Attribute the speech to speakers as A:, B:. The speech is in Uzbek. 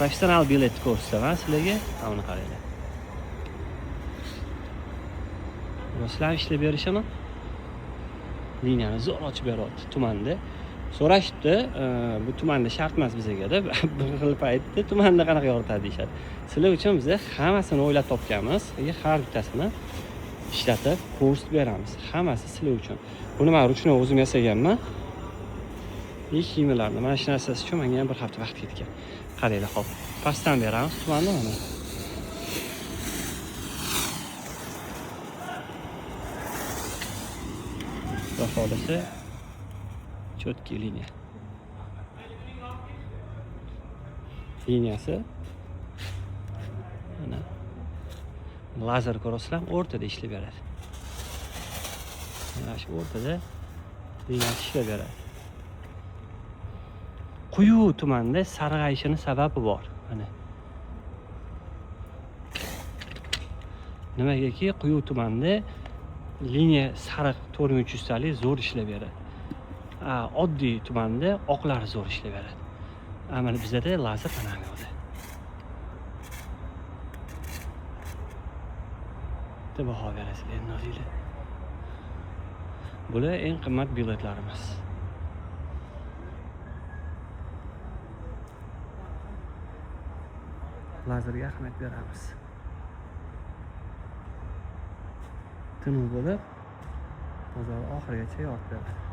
A: Professional bilet ko'rsataman sizlarga. Mana qaranglar. Ruslar ishlab berishimi? Liniyani zo'r ochib beryapti tumanda. So'rashibdi, bu tumanda shart emas bizga-da. Bir xil paytda tumanda qanaqa yoritadi deyshadi. Sizlar uchun biz hammasini o'ylab topganmiz. Har bittasini ishlatib ko'rsatib beramiz. Hammasi sizlar uchun. Buni men ruchnoy o'zim yasaganman. Kiyimlarni mana shu narsasi uchun menga ham bir hafta vaqt ketgan. Qaranglar, hop. Pastdan beramiz tumanda mana. Xohlasa cho'tki liniya. Liniyasi mana lazer ko'rasizlar, o'rtada ishlab beradi. Mana shu o'rtada liniya ishlab beradi. Quyi tumanda sarg'ayishini sababi bor. Mana nimagaki quyi tumanda liniya sariq 4300 talik zo'r ishlab beradi. Oddiy tumanda oqlari zo'r ishlab beradi. Mana bizda lazer mana bu yerda. Bitta baho berasizlar endi o'zingizlar. Bular eng qimmat biletlarimiz. Lazerga ahamiyat beramiz. Tunu bo'lib, bozor oxirigacha yoritib beradi.